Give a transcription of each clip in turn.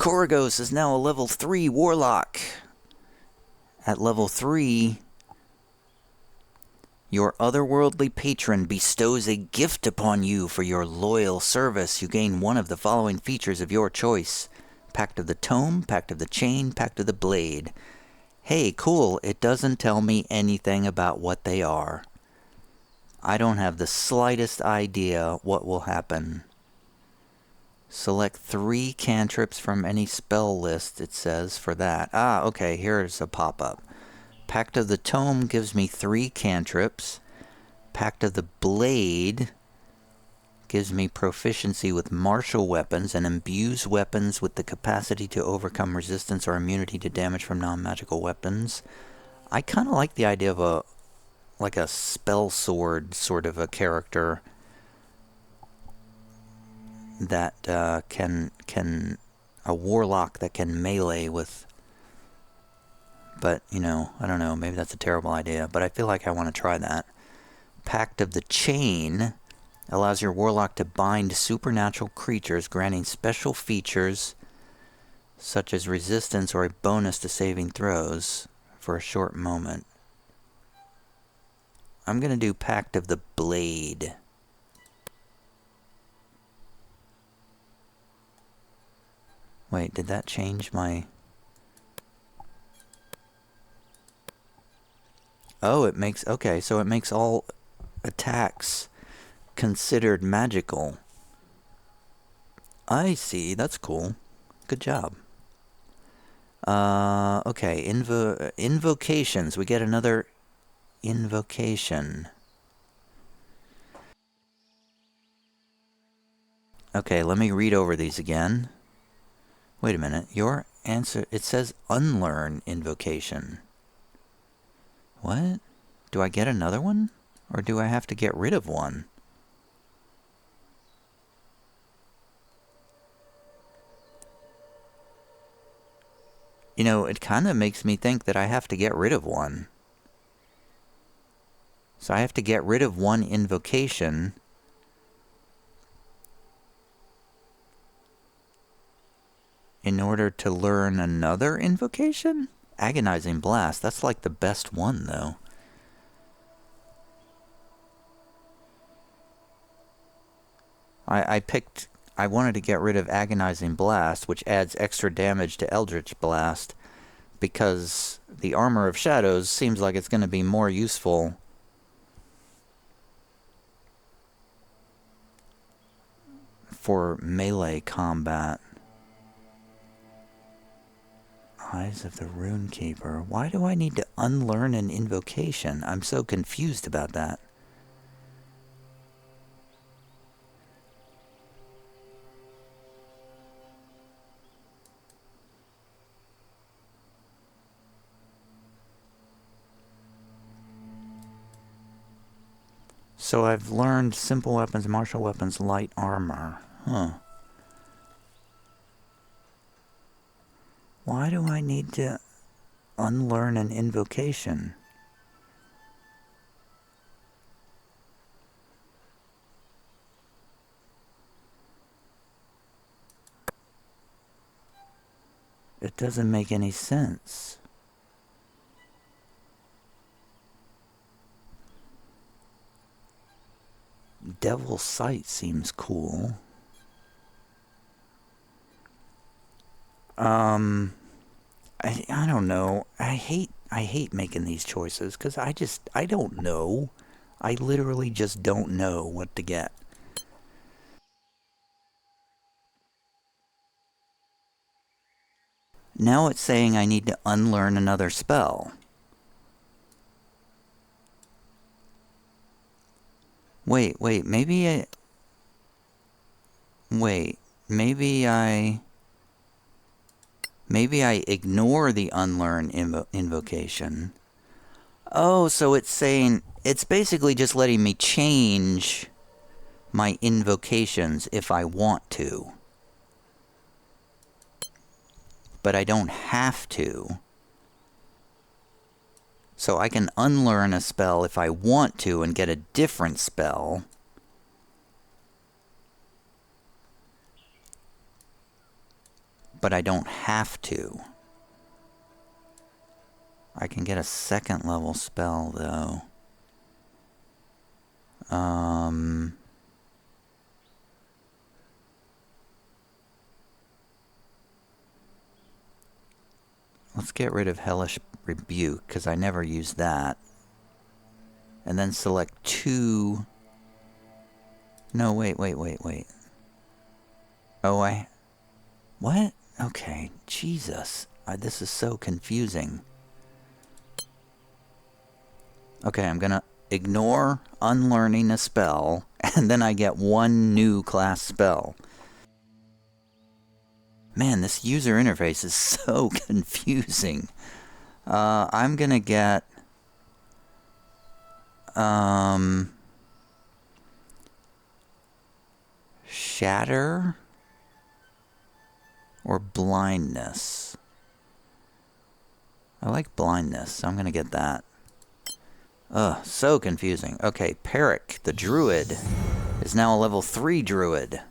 Koragos is now a level 3 warlock. At level 3, your otherworldly patron bestows a gift upon you for your loyal service. You gain one of the following features of your choice. Pact of the Tome, Pact of the Chain, Pact of the Blade. Hey, cool, it doesn't tell me anything about what they are. I don't have the slightest idea what will happen. Select 3 cantrips from any spell list, it says, for that. Ah, okay, here's a pop-up. Pact of the Tome gives me 3 cantrips. Pact of the Blade gives me proficiency with martial weapons and imbues weapons with the capacity to overcome resistance or immunity to damage from non-magical weapons. I kind of like the idea of a spell sword sort of a character that can a warlock that can melee with. But, you know, I don't know, maybe that's a terrible idea, but I feel like I want to try that. Pact of the Chain allows your warlock to bind supernatural creatures, granting special features such as resistance or a bonus to saving throws for a short moment. I'm going to do Pact of the Blade. Wait, did that change my... Oh, it makes... Okay, so it makes all attacks considered magical. I see, that's cool. Good job. Okay, invocations. We get another invocation. Okay, let me read over these again. Wait a minute, your answer... It says unlearn invocation. What? Do I get another one? Or do I have to get rid of one? You know, it kind of makes me think that I have to get rid of one. So I have to get rid of one invocation in order to learn another invocation? Agonizing Blast, that's like the best one, though. I wanted to get rid of Agonizing Blast, which adds extra damage to Eldritch Blast, because the Armor of Shadows seems like it's going to be more useful for melee combat. Eyes of the Runekeeper. Why do I need to unlearn an invocation? I'm so confused about that. So I've learned simple weapons, martial weapons, light armor. Huh. Why do I need to unlearn an invocation? It doesn't make any sense. Devil's Sight seems cool. I don't know. I hate making these choices because I don't know. I literally just don't know what to get. Now it's saying I need to unlearn another spell. Wait, maybe I... Wait, maybe I ignore the unlearn invocation. Oh, so it's saying... It's basically just letting me change my invocations if I want to. But I don't have to. So I can unlearn a spell if I want to and get a different spell. but I don't have to. I can get a second level spell, though. Let's get rid of Hellish Rebuke, because I never used that. And then select 2... No, wait. Oh, what? Okay, Jesus. This is so confusing. Okay, I'm gonna ignore unlearning a spell, and then I get 1 new class spell. Man, this user interface is so confusing. I'm gonna get... Shatter or Blindness. I like Blindness, so I'm gonna get that. Ugh, so confusing. Okay, Peric, the Druid, is now a level 3 Druid.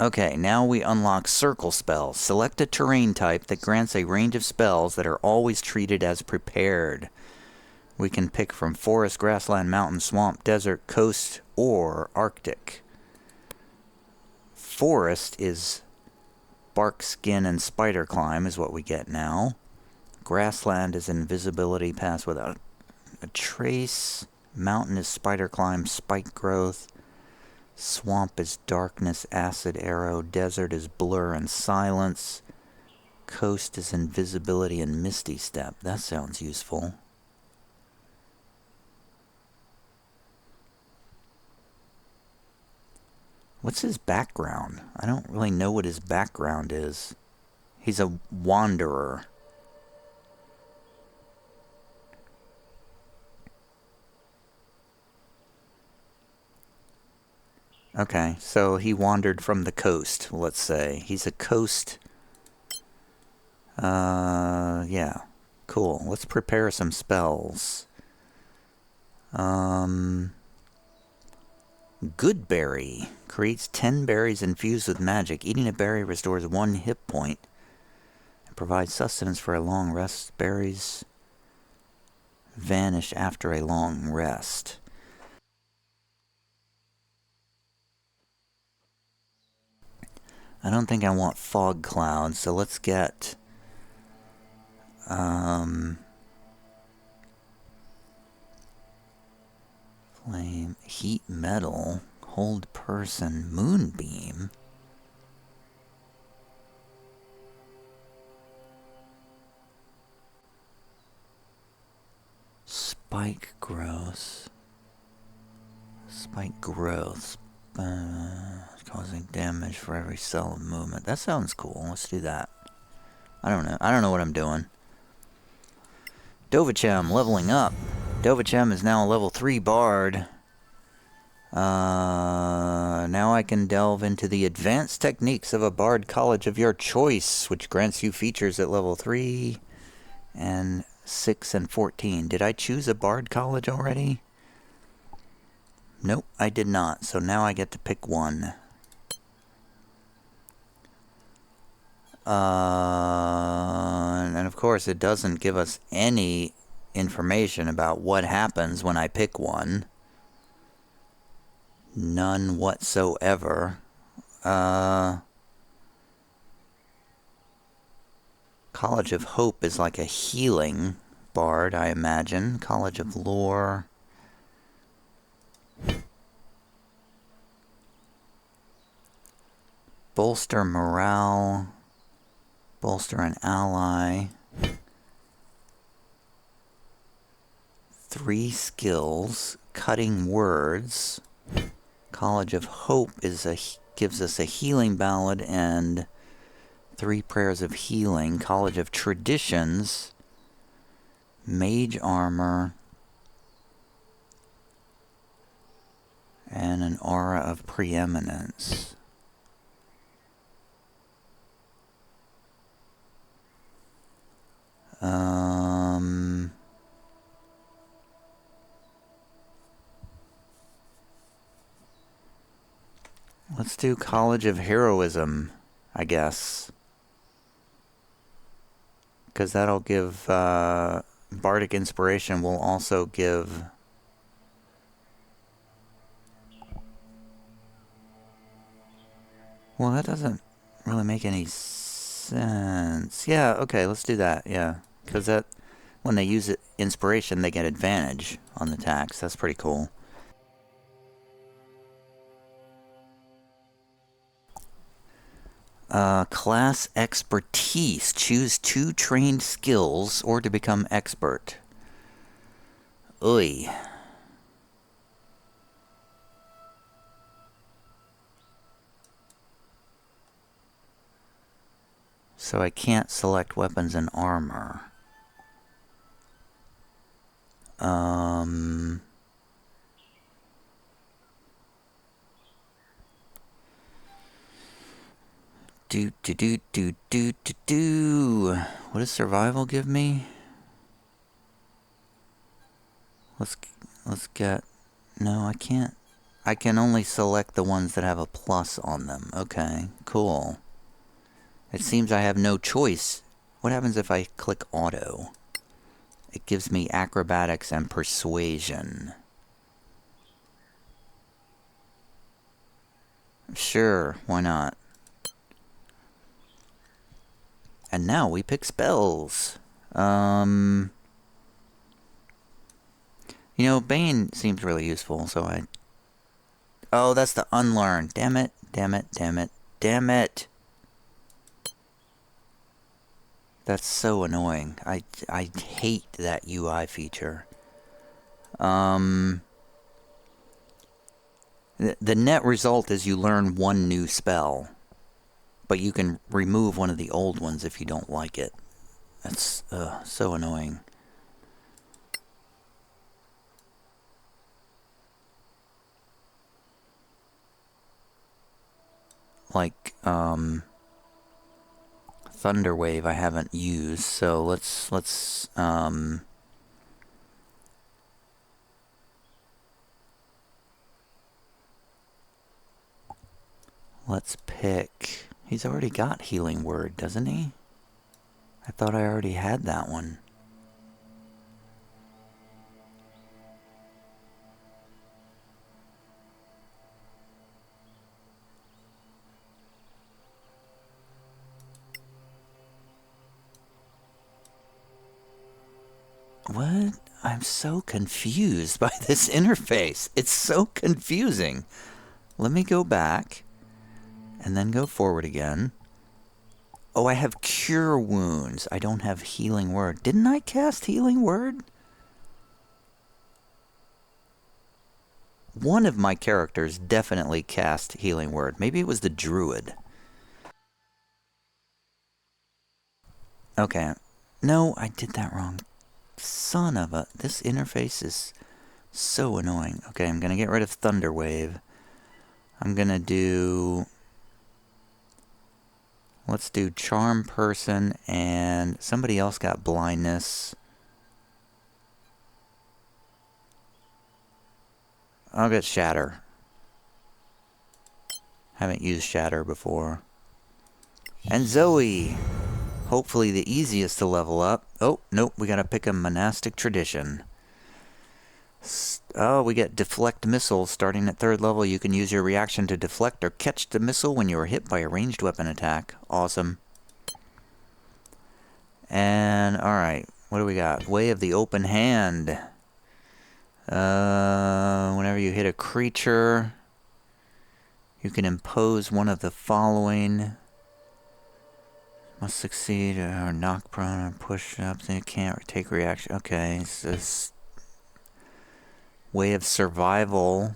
Okay, now we unlock Circle Spells. Select a terrain type that grants a range of spells that are always treated as prepared. We can pick from forest, grassland, mountain, swamp, desert, coast, or Arctic. Forest is bark, skin, and spider climb is what we get now. Grassland is invisibility, pass without a trace. Mountain is spider climb, spike growth. Swamp is darkness, acid arrow. Desert is blur and silence. Coast is invisibility and misty step. That sounds useful. What's his background? I don't really know what his background is. He's a wanderer. Okay, so he wandered from the coast, let's say. He's a coast... yeah. Cool. Let's prepare some spells. Good Berry. Creates 10 berries infused with magic. Eating a berry restores 1 hit point. And provides sustenance for a long rest. Berries vanish after a long rest. I don't think I want fog clouds, so let's get... flame, heat metal, hold person, moonbeam. Spike growth. Spike growth. Causing damage for every cell of movement. That sounds cool. Let's do that. I don't know what I'm doing. Dovachem, leveling up. Dovachem is now a level 3 bard. Now I can delve into the advanced techniques of a bard college of your choice, which grants you features at level 3 and 6 and 14. Did I choose a bard college already? Nope, I did not. So now I get to pick one. And of course it doesn't give us any information about what happens when I pick one. None whatsoever. College of Hope is like a healing bard, I imagine. College of Lore. Bolster morale. Bolster an ally. 3 skills. Cutting words. College of Hope gives us a healing ballad and 3 prayers of healing. College of Traditions. Mage armor. And an aura of preeminence. Let's do College of Heroism, I guess. because that'll give Bardic Inspiration will also give... Well, that doesn't really make any sense. Yeah, okay, let's do that, yeah. Because that, when they use it, Inspiration, they get advantage on the attacks. That's pretty cool. Class Expertise. Choose 2 trained skills or to become expert. Oy. So I can't select weapons and armor. What does survival give me? Let's get... No, I can't. I can only select the ones that have a plus on them. Okay, cool. It seems I have no choice. What happens if I click auto? It gives me acrobatics and persuasion. Sure, why not? And now we pick spells. You know, Bane seems really useful, so I... Oh, that's the unlearn. Damn it, damn it, damn it, damn it. That's so annoying. I hate that UI feature. The net result is you learn one new spell. But you can remove one of the old ones if you don't like it. That's so annoying. Like, Thunderwave I haven't used, so let's pick... He's already got Healing Word, doesn't he? I thought I already had that one. What? I'm so confused by this interface. It's so confusing. Let me go back and then go forward again. Oh, I have Cure Wounds. I don't have Healing Word. Didn't I cast Healing Word? One of my characters definitely cast Healing Word. Maybe it was the Druid. Okay. No, I did that wrong. Son of a... This interface is so annoying. Okay, I'm going to get rid of Thunderwave. I'm going to do... Let's do Charm Person, and somebody else got Blindness. I'll get Shatter. Haven't used Shatter before. And Zoe! Hopefully the easiest to level up. Oh, nope, we gotta pick a Monastic Tradition. Oh, we get Deflect Missiles. Starting at 3rd level, you can use your reaction to deflect or catch the missile when you are hit by a ranged weapon attack. Awesome. And, alright, what do we got? Way of the Open Hand. Whenever you hit a creature, you can impose one of the following. Must succeed or knock prone or push up, then you can't take reaction. Okay, so this Way of Survival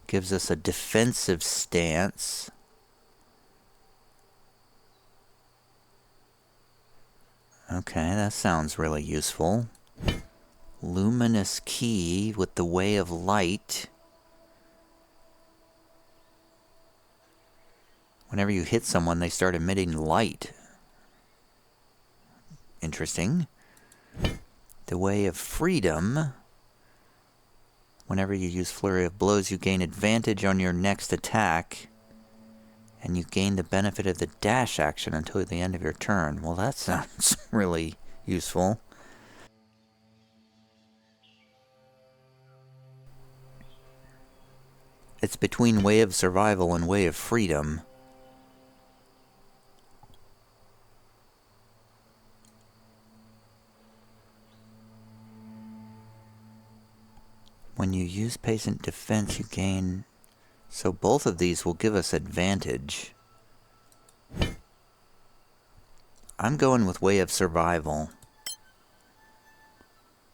gives us a defensive stance. Okay, that sounds really useful. Luminous Key with the Way of Light. Whenever you hit someone, they start emitting light. Interesting. The Way of Freedom. Whenever you use Flurry of Blows, you gain advantage on your next attack And you gain the benefit of the dash action until the end of your turn. Well, that sounds really useful. It's between Way of Survival and Way of Freedom. When you use Patient Defense, you gain... So both of these will give us advantage. I'm going with Way of Survival.